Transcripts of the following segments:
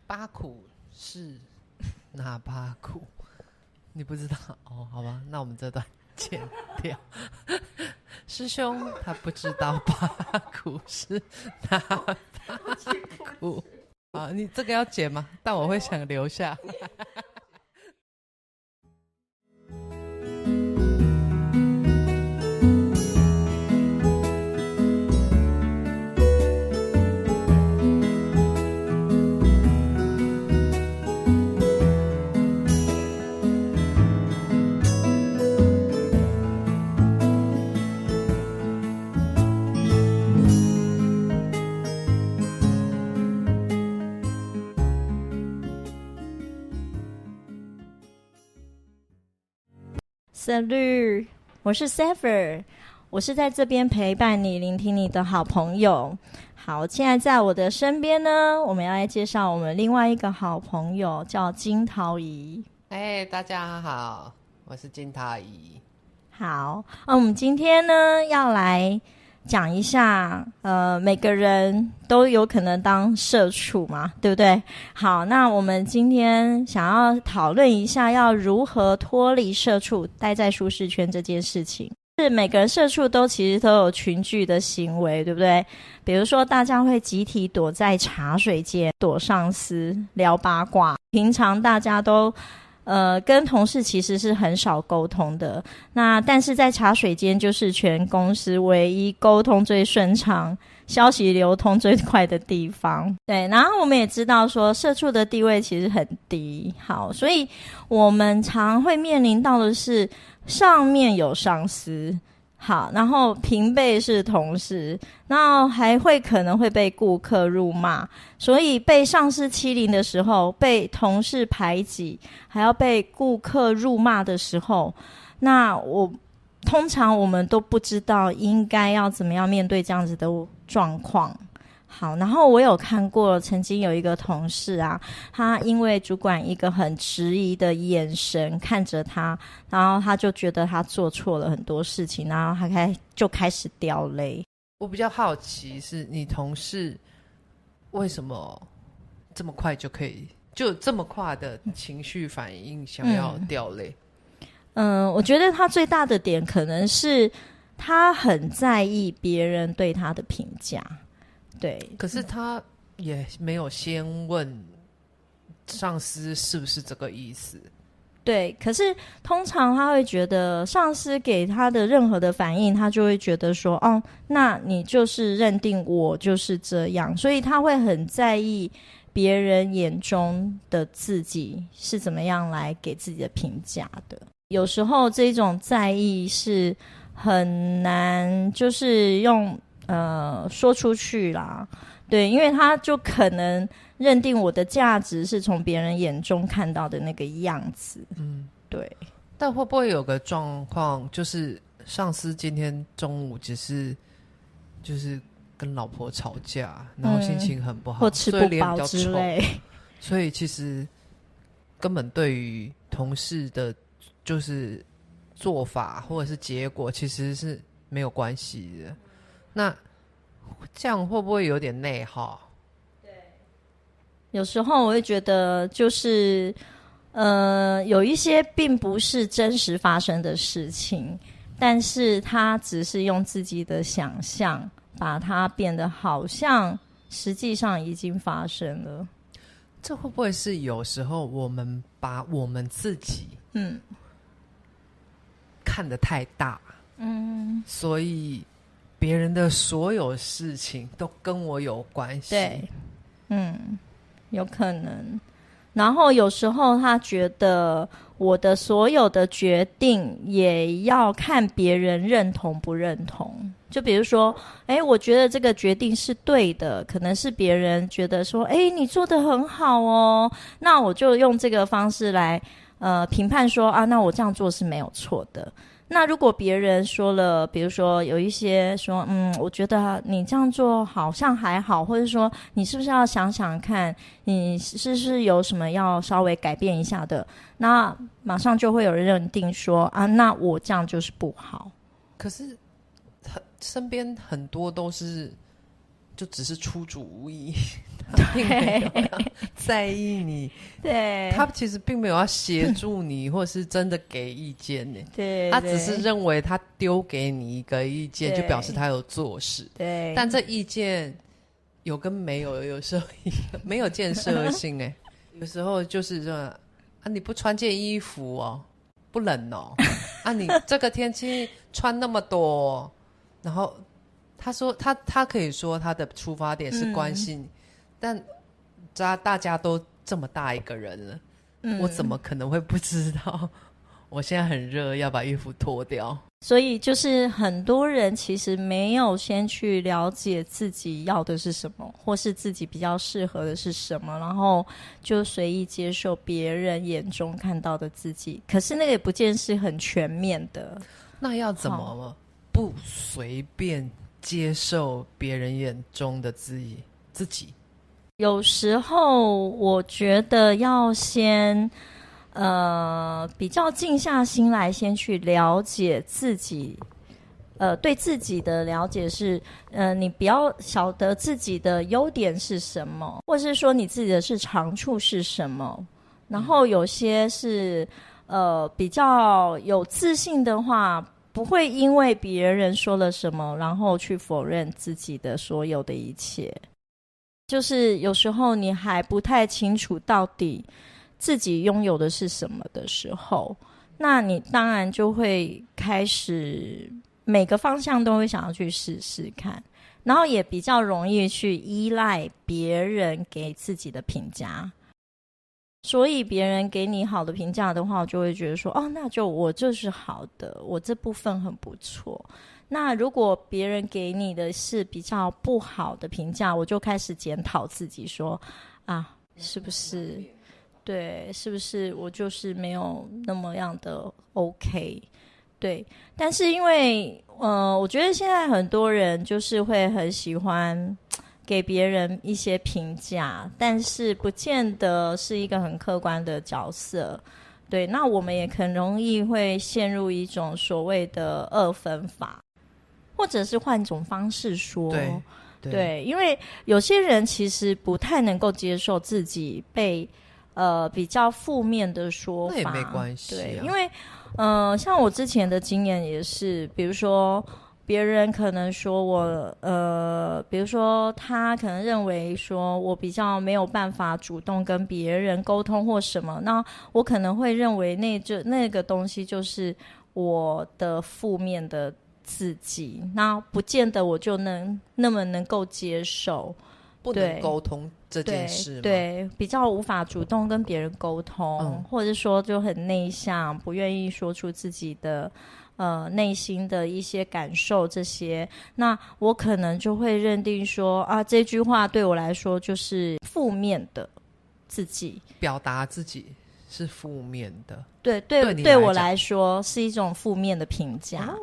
八苦是哪八苦？你不知道哦？好吧，那我们这段剪掉。师兄他不知道八苦是哪八苦啊？你这个要剪吗？但我会想留下。Salut， 我是 Safer， 我是在这边陪伴你、聆听你的好朋友。好，现在在我的身边呢，我们要来介绍我们另外一个好朋友，叫金桃姨。大家好，我是金桃姨。好，我们今天呢要来讲一下，每个人都有可能当社畜嘛，对不对？好，那我们今天想要讨论一下，要如何脱离社畜，待在舒适圈这件事情。是每个人社畜其实都有群聚的行为，对不对？比如说，大家会集体躲在茶水间，躲上司，聊八卦。平常大家都跟同事其实是很少沟通的，那但是在茶水间就是全公司唯一沟通最顺畅、消息流通最快的地方。对，然后我们也知道说社畜的地位其实很低，好，所以我们常会面临到的是上面有上司，好，然后平辈是同事，然后还会可能会被顾客辱骂，所以被上司欺凌的时候，被同事排挤，还要被顾客辱骂的时候，那通常我们都不知道应该要怎么样面对这样子的状况。好，然后我有看过曾经有一个同事啊，他因为主管一个很迟疑的眼神看着他，然后他就觉得他做错了很多事情，然后他就开始掉泪。我比较好奇是你同事为什么这么快就可以就这么快的情绪反应想要掉泪？我觉得他最大的点可能是他很在意别人对他的评价。对，可是他也没有先问上司是不是这个意思。对，可是通常他会觉得上司给他的任何的反应，他就会觉得说，哦，那你就是认定我就是这样，所以他会很在意别人眼中的自己是怎么样来给自己的评价的。有时候这种在意是很难，就是用说出去啦，对，因为他就可能认定我的价值是从别人眼中看到的那个样子。对。但会不会有个状况，就是上司今天中午就是跟老婆吵架，然后心情很不好，或吃不饱之类，所以其实根本对于同事的就是做法或者是结果其实是没有关系的。那这样会不会有点内耗？对，有时候我会觉得就是有一些并不是真实发生的事情，但是他只是用自己的想象把它变得好像实际上已经发生了。这会不会是有时候我们把我们自己看得太大，所以别人的所有事情都跟我有关系。对，有可能。然后有时候他觉得我的所有的决定也要看别人认同不认同。就比如说，我觉得这个决定是对的，可能是别人觉得说，你做得很好哦，那我就用这个方式来评判说啊，那我这样做是没有错的。那如果别人说了，比如说有一些说，我觉得你这样做好像还好，或者说你是不是要想想看，你是不是有什么要稍微改变一下的，那马上就会有人认定说啊，那我这样就是不好。可是身边很多都是就只是出主意，他并没有要在意你，对，他其实并没有要协助你，或是真的给意见呢。对，他只是认为他丢给你一个意见，对就表示他有做事。对，但这意见有跟没有，有时候没有建设性哎，有时候就是说啊，你不穿件衣服哦，不冷哦，啊，你这个天气穿那么多，然后他说他可以说他的出发点是关心，但大家都这么大一个人了，我怎么可能会不知道？我现在很热，要把衣服脱掉。所以就是很多人其实没有先去了解自己要的是什么，或是自己比较适合的是什么，然后就随意接受别人眼中看到的自己。可是那个也不见是很全面的。那要怎么不随便接受别人眼中的自己？有时候我觉得要先比较静下心来，先去了解自己，对自己的了解是，你比较晓得自己的优点是什么，或是说你自己的长处是什么。然后有些是，比较有自信的话，不会因为别人说了什么，然后去否认自己的所有的一切。就是有时候你还不太清楚到底自己拥有的是什么的时候，那你当然就会开始每个方向都会想要去试试看，然后也比较容易去依赖别人给自己的评价。所以别人给你好的评价的话，我就会觉得说，哦，那就我就是好的，我这部分很不错。那如果别人给你的是比较不好的评价，我就开始检讨自己说，啊，是不是对，是不是我就是没有那么样的 OK？ 对，但是因为我觉得现在很多人就是会很喜欢给别人一些评价，但是不见得是一个很客观的角色。对，那我们也很容易会陷入一种所谓的二分法，或者是换种方式说，对，因为有些人其实不太能够接受自己被比较负面的说法，那也没关系对，因为像我之前的经验也是，比如说别人可能说我比如说他可能认为说我比较没有办法主动跟别人沟通或什么，那我可能会认为那个东西就是我的负面的自己，那不见得我就那么能够接受，不能沟通这件事吗？对，比较无法主动跟别人沟通，或者说就很内向，不愿意说出自己的内心的一些感受这些，那我可能就会认定说啊，这句话对我来说就是负面的自己，在达自己是负面的，对我来说是一种负面的评价。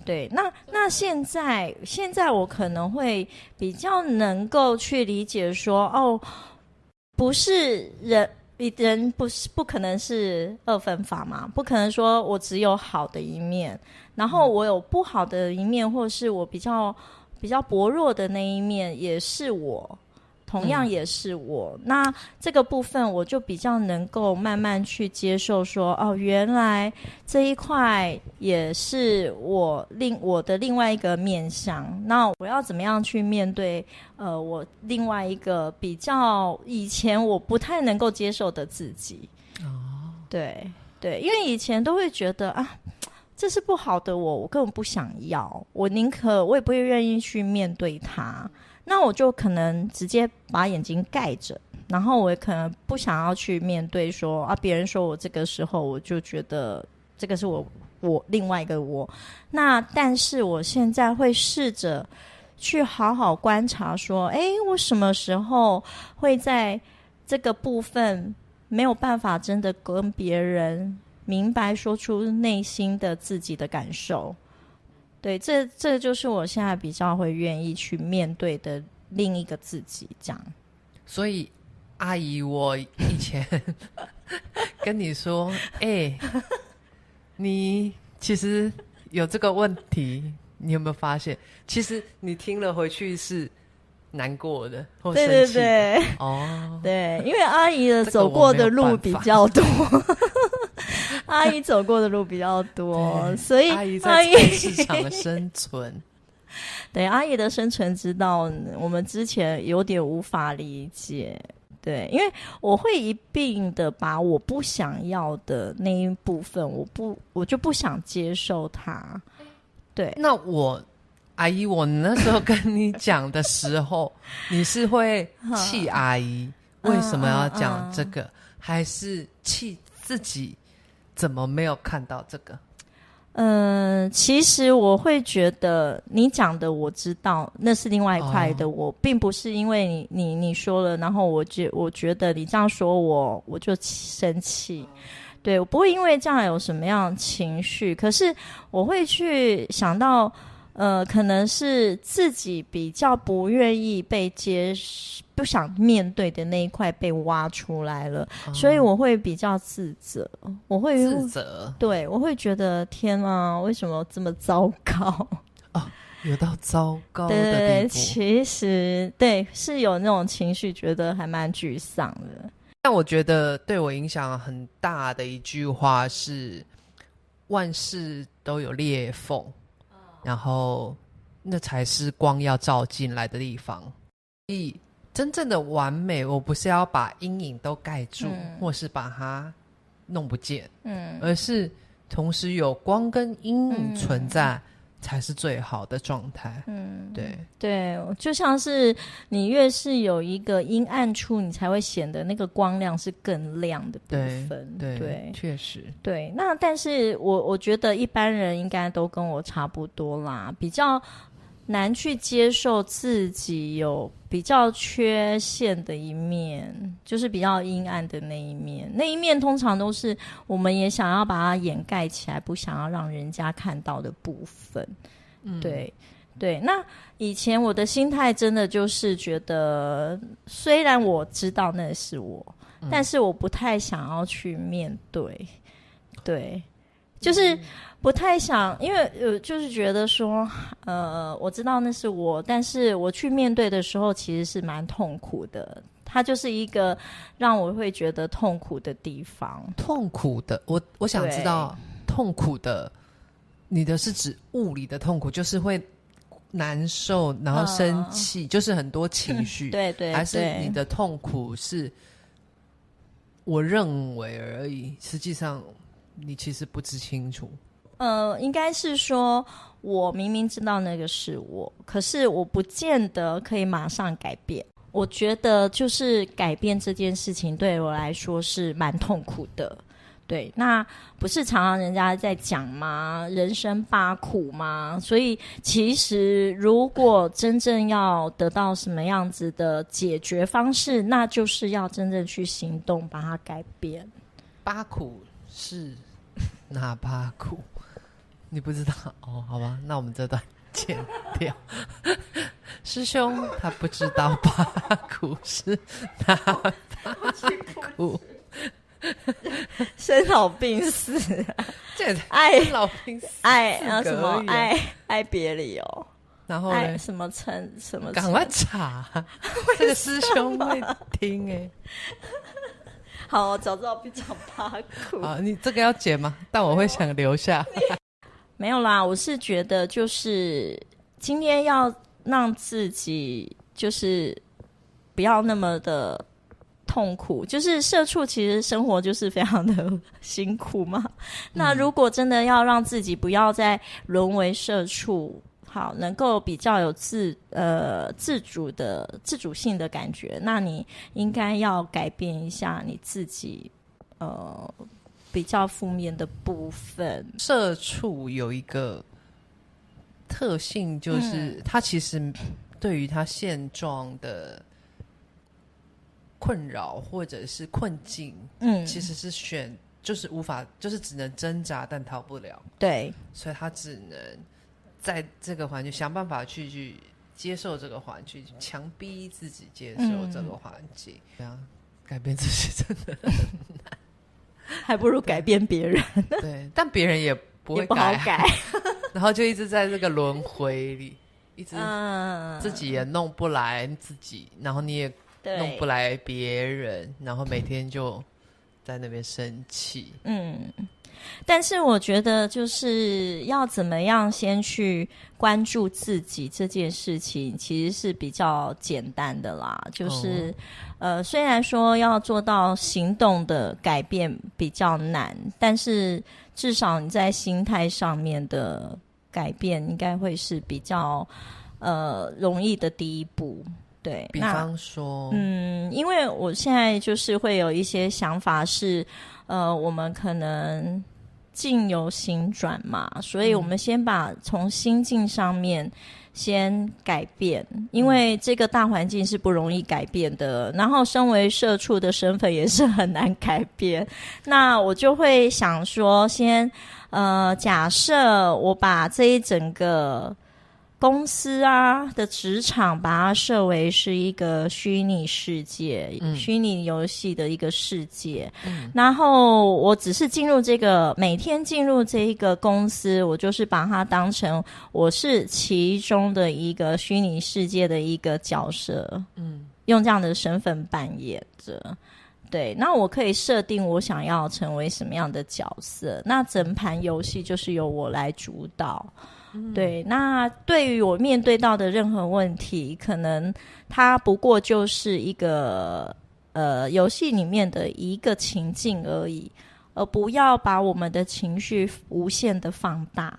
对，那现在我可能会比较能够去理解说，哦，不是人不可能是二分法嘛，不可能说我只有好的一面，然后我有不好的一面，或是我比较薄弱的那一面也是我，同样也是我，那这个部分我就比较能够慢慢去接受说，哦，原来这一块也是我的另外一个面向，那我要怎么样去面对我另外一个比较以前我不太能够接受的自己。对，因为以前都会觉得啊，这是不好的我根本不想要，我也不会愿意去面对它，那我就可能直接把眼睛盖着，然后我也可能不想要去面对说啊，别人说我这个时候，我就觉得这个是我另外一个我。那但是我现在会试着去好好观察说，我什么时候会在这个部分没有办法真的跟别人明白说出内心的自己的感受。对，这就是我现在比较会愿意去面对的另一个自己，这样。所以，阿姨，我以前跟你说，你其实有这个问题，你有没有发现？其实你听了回去是难过的或对生气的。对对，哦，对，因为阿姨的走过的路比较多，阿姨走过的路比较多，所以阿姨在菜市场的生存，对阿姨的生存之道，我们之前有点无法理解。对，因为我会一并的把我不想要的那一部分，我就不想接受它。对，那阿姨，我那时候跟你讲的时候，你是会气阿姨为什么要讲这个，还是气自己怎么没有看到这个？其实我会觉得你讲的我知道，那是另外一块的我，并不是因为你说了，然后我觉得你这样说我就生气。对，我不会因为这样有什么样的情绪，可是我会去想到可能是自己比较不愿意不想面对的那一块被挖出来了，所以我会比较自责，我会自责，对，我会觉得天啊，为什么这么糟糕？有到糟糕的地步。对，其实对是有那种情绪，觉得还蛮沮丧的。但我觉得对我影响很大的一句话是万事都有裂缝，然后那才是光要照进来的地方。所以真正的完美，我不是要把阴影都盖住，或是把它弄不见，而是同时有光跟阴影存在，才是最好的状态。对，就像是你越是有一个阴暗处，你才会显得那个光亮是更亮的部分。对，确实。对，那但是我觉得一般人应该都跟我差不多啦，比较难去接受自己有比较缺陷的一面，就是比较阴暗的那一面。那一面通常都是我们也想要把它掩盖起来，不想要让人家看到的部分。对，那以前我的心态真的就是觉得，虽然我知道那是我，但是我不太想要去面对。对，就是不太想，因为就是觉得说，我知道那是我，但是我去面对的时候，其实是蛮痛苦的。它就是一个让我会觉得痛苦的地方。痛苦的，我想知道痛苦的，你的是指物理的痛苦，就是会难受，然后生气，就是很多情绪。对，还是你的痛苦是我认为而已，实际上你其实不知清楚。应该是说我明明知道那个是我，可是我不见得可以马上改变。我觉得就是改变这件事情对我来说是蛮痛苦的。对，那不是常常人家在讲吗？人生八苦吗？所以其实如果真正要得到什么样子的解决方式，那就是要真正去行动把它改变。八苦是哪八苦？你不知道哦？好吧，那我们这段剪掉。师兄他不知道八苦是哪八苦。生老病死，这爱老病死，爱然后什么爱别离哦，然后爱什么称什么？赶快查，这个师兄会听欸。好，我早知道不讲八苦。好，你这个要剪吗？但我会想留下。没有啦，我是觉得就是今天要让自己就是不要那么的痛苦，就是社畜其实生活就是非常的辛苦嘛。那如果真的要让自己不要再沦为社畜，好，能够比较有自主性的感觉，那你应该要改变一下你自己比较负面的部分。社畜有一个特性，就是他其实对于他现状的困扰或者是困境，其实是就是无法，就是只能挣扎但逃不了。对，所以他只能在这个环境想办法去接受这个环境，强逼自己接受这个环境。这样改变自己真的很难，还不如改变别人。对，但别人也不会也不好改，然后就一直在这个轮回里。一直自己也弄不来自己，然后你也弄不来别人，然后每天就在那边生气。但是我觉得就是要怎么样先去关注自己这件事情，其实是比较简单的啦。就是虽然说要做到行动的改变比较难，但是至少你在心态上面的改变应该会是比较容易的第一步。对，比方说因为我现在就是会有一些想法是我们可能境由心转嘛，所以我们先把从心境上面先改变，因为这个大环境是不容易改变的，然后身为社畜的身份也是很难改变。那我就会想说先假设我把这一整个公司啊的职场把它设为是一个虚拟世界，虚拟游戏的一个世界，然后我只是进入这个每天进入这一个公司，我就是把它当成我是其中的一个虚拟世界的一个角色，用这样的身份扮演着。对，那我可以设定我想要成为什么样的角色，那整盘游戏就是由我来主导。对，那对于我面对到的任何问题，可能它不过就是一个游戏里面的一个情境而已，而不要把我们的情绪无限的放大。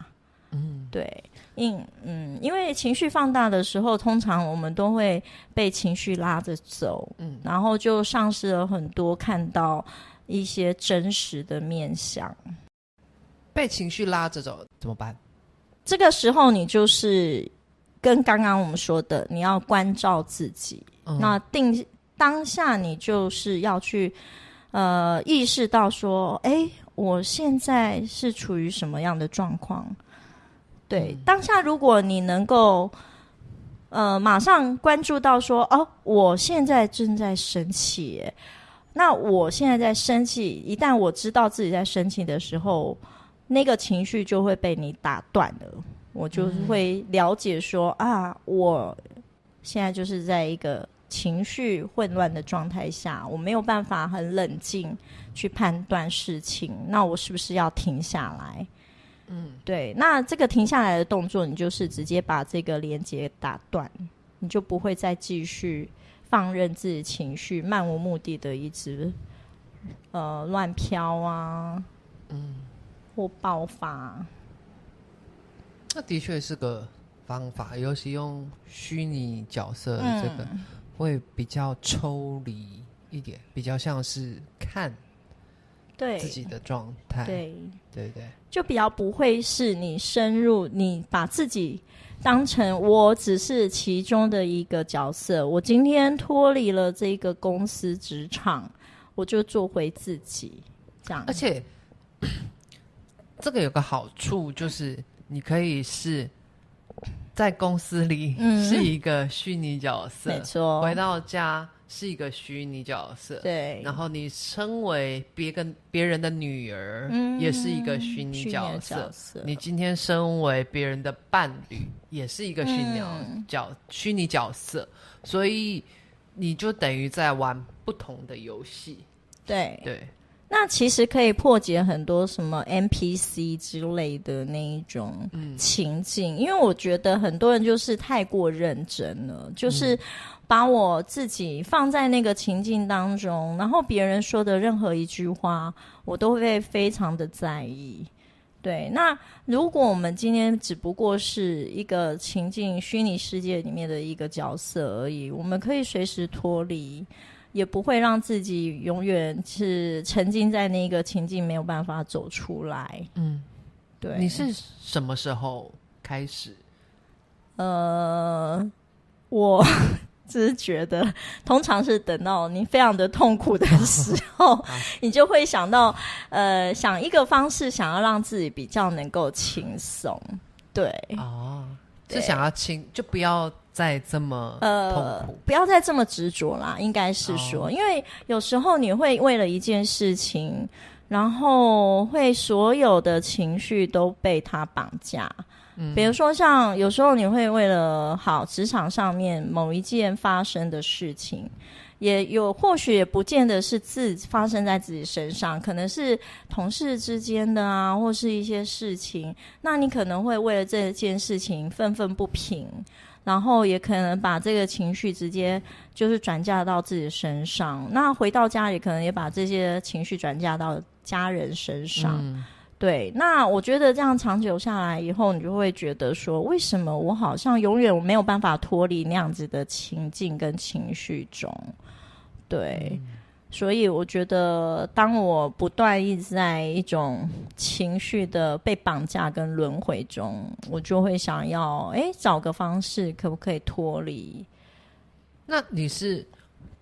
对，因为情绪放大的时候，通常我们都会被情绪拉着走，然后就丧失了很多看到一些真实的面向。被情绪拉着走怎么办？这个时候你就是跟刚刚我们说的，你要关照自己，那当下你就是要去意识到说，我现在是处于什么样的状况。对，当下如果你能够马上关注到说，我现在正在生气耶，那我现在在生气，一旦我知道自己在生气的时候，那个情绪就会被你打断了，我就会了解说我现在就是在一个情绪混乱的状态下，我没有办法很冷静去判断事情，那我是不是要停下来？对，那这个停下来的动作，你就是直接把这个连结打断，你就不会再继续放任自己情绪漫无目的的一直乱飘啊，或爆发。那的确是个方法，尤其用虚拟角色这个会比较抽离一点，比较像是看自己的状态。对，就比较不会是你深入，你把自己当成我只是其中的一个角色，我今天脱离了这个公司职场，我就做回自己这样。而且这个有个好处，就是你可以是在公司里是一个虚拟角色，没错，回到家是一个虚拟角色，对，然后你身为别人的女儿，也是一个虚拟角色，你今天身为别人的伴侣，也是一个虚拟角色，所以你就等于在玩不同的游戏。对，那其实可以破解很多什么 NPC 之类的那一种情境，因为我觉得很多人就是太过认真了，就是把我自己放在那个情境当中，然后别人说的任何一句话，我都会非常的在意。对，那如果我们今天只不过是一个情境虚拟世界里面的一个角色而已，我们可以随时脱离，也不会让自己永远是沉浸在那个情境没有办法走出来。对。你是什么时候开始？我只是觉得通常是等到你非常的痛苦的时候你就会想到想一个方式，想要让自己比较能够轻松。对，是想要就不要再这么痛苦，不要再这么执着啦，应该是说因为有时候你会为了一件事情，然后会所有的情绪都被它绑架，比如说像有时候你会为了职场上面某一件发生的事情，也有或许也不见得是发生在自己身上，可能是同事之间的啊，或是一些事情，那你可能会为了这件事情愤愤不平，然后也可能把这个情绪直接就是转嫁到自己身上，那回到家里可能也把这些情绪转嫁到家人身上。对，那我觉得这样长久下来以后，你就会觉得说，为什么我好像永远没有办法脱离那样子的情境跟情绪中。对，所以我觉得当我不断一直在一种情绪的被绑架跟轮回中，我就会想要找个方式可不可以脱离。那你是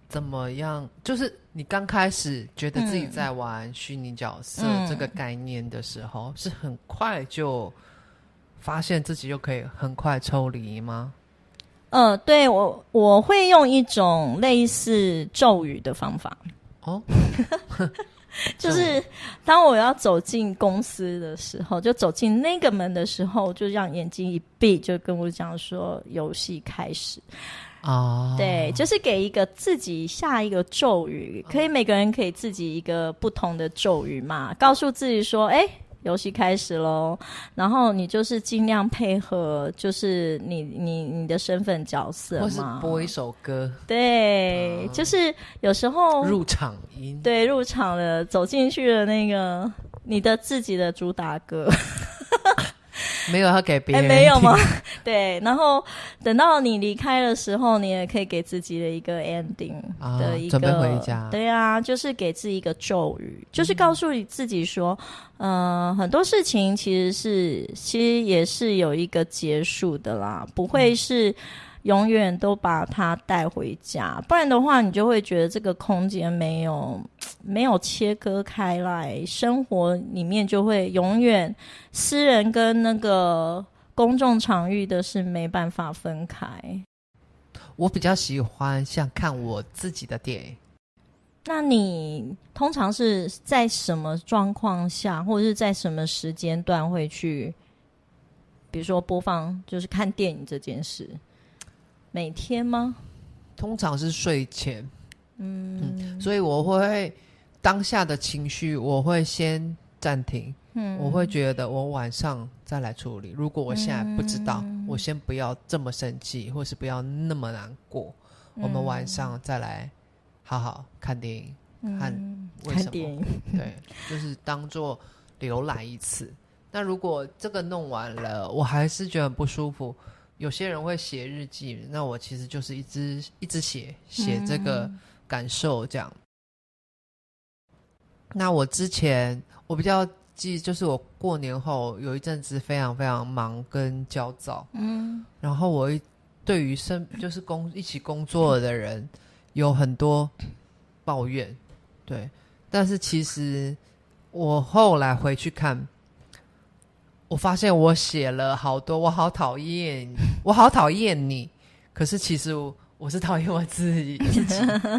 怎么样，就是你刚开始觉得自己在玩虚拟角色这个概念的时候，是很快就发现自己就可以很快抽离吗？对，我会用一种类似咒语的方法。就是当我要走进公司的时候，就走进那个门的时候，就让眼睛一闭，就跟我讲说游戏开始。对，就是给一个自己下一个咒语，可以每个人可以自己一个不同的咒语嘛，告诉自己说游戏开始咯，然后你就是尽量配合就是你的身份角色嘛，或是播一首歌。对，就是有时候入场音，对，入场了走进去了那个你的自己的主打歌没有要给别人没有吗？对，然后等到你离开的时候，你也可以给自己的一个 ending 的一个、准备回家。对啊，就是给自己一个咒语，就是告诉你自己说很多事情其实也是有一个结束的啦，不会是永远都把它带回家，不然的话你就会觉得这个空间没有切割开来，生活里面就会永远私人跟那个公众场域的是没办法分开。我比较喜欢像看我自己的电影。那你通常是在什么状况下，或者是在什么时间段会去比如说播放就是看电影这件事？每天吗？通常是睡前。所以我会当下的情绪我会先暂停。我会觉得我晚上再来处理，如果我现在不知道，我先不要这么生气，或是不要那么难过，我们晚上再来好好看电影。看电影对，就是当做浏览一次。那如果这个弄完了我还是觉得很不舒服，有些人会写日记，那我其实就是一直写这个感受这样。那我之前我比较记，就是我过年后有一阵子非常非常忙跟焦躁，然后我对于就是一起工作的人有很多抱怨，对，但是其实我后来回去看，我发现我写了好多我好讨厌你，可是其实我是讨厌我自己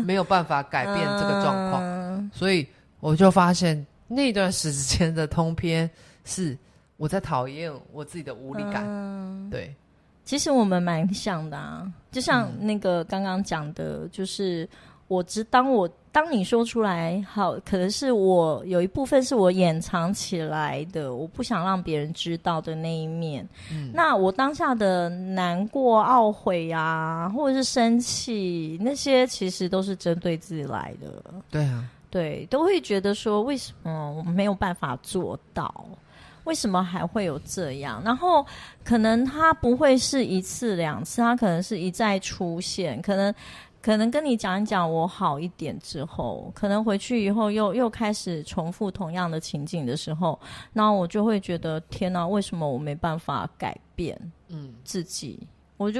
没有办法改变这个状况，所以我就发现那段时间的通篇是我在讨厌我自己的无力感。对，其实我们蛮像的啊，就像那个刚刚讲的，就是当你说出来，好，可能是我有一部分是我掩藏起来的，我不想让别人知道的那一面。那我当下的难过、懊悔啊，或者是生气，那些其实都是针对自己来的。对啊，对，都会觉得说，为什么我没有办法做到？为什么还会有这样？然后可能它不会是一次两次，它可能是一再出现，可能跟你讲一讲我好一点之后，可能回去以后又开始重复同样的情景的时候，那我就会觉得天哪，为什么我没办法改变自己？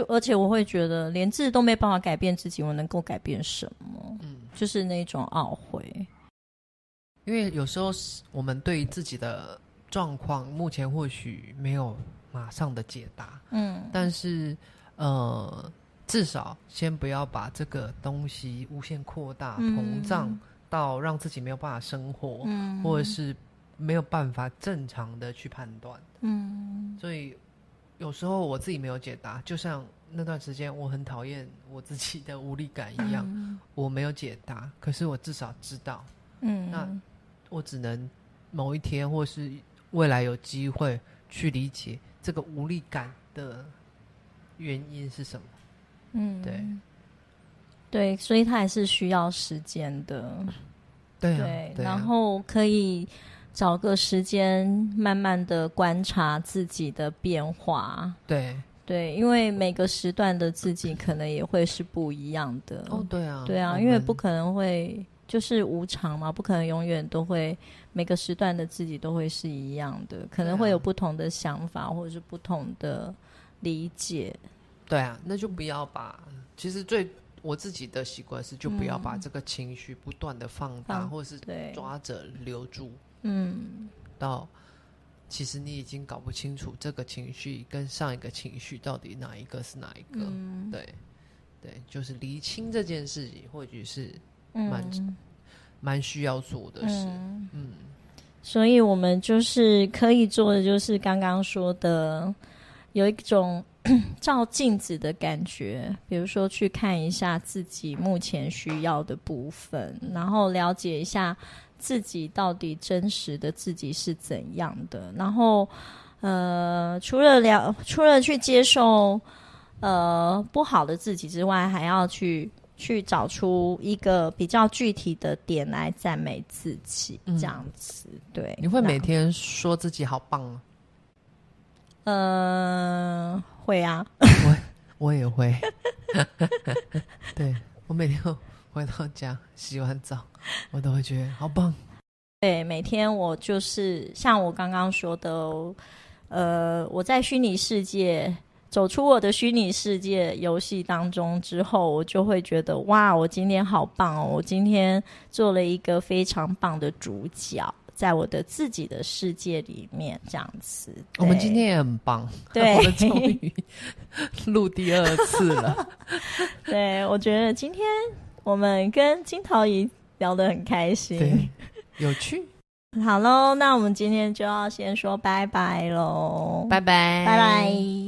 而且我会觉得连自己都没办法改变自己，我能够改变什么？就是那种懊悔。因为有时候我们对于自己的状况目前或许没有马上的解答，但是至少先不要把这个东西无限扩大、膨胀到让自己没有办法生活，或者是没有办法正常的去判断。所以有时候我自己没有解答，就像那段时间我很讨厌我自己的无力感一样，我没有解答，可是我至少知道，那我只能某一天或是未来有机会去理解这个无力感的原因是什么。对，所以它还是需要时间的。对啊，对，对啊，然后可以找个时间慢慢的观察自己的变化。对对，因为每个时段的自己可能也会是不一样的。对啊，对啊，因为不可能会就是无常嘛，不可能永远都会每个时段的自己都会是一样的，可能会有不同的想法或者是不同的理解。对啊，那就不要把，其实我自己的习惯是，就不要把这个情绪不断的放大，或者是抓着留住。到其实你已经搞不清楚这个情绪跟上一个情绪到底哪一个是哪一个。对，就是厘清这件事情，或许是蛮需要做的事。所以我们就是可以做的，就是刚刚说的，有一种照镜子的感觉，比如说去看一下自己目前需要的部分，然后了解一下自己到底真实的自己是怎样的，然后除了去接受不好的自己之外，还要去找出一个比较具体的点来赞美自己，这样子。对，你会每天说自己好棒吗？会啊，我也会。对，我每天回到家洗完澡，我都会觉得好棒。对，每天我就是像我刚刚说的，我在虚拟世界走出我的虚拟世界游戏当中之后，我就会觉得哇，我今天好棒哦！我今天做了一个非常棒的主角，在我的自己的世界里面，这样子。我们今天也很棒，对，我们终于录第2次了。对，我觉得今天我们跟金桃姨聊得很开心，对，有趣。好咯，那我们今天就要先说拜拜咯，拜拜，拜拜。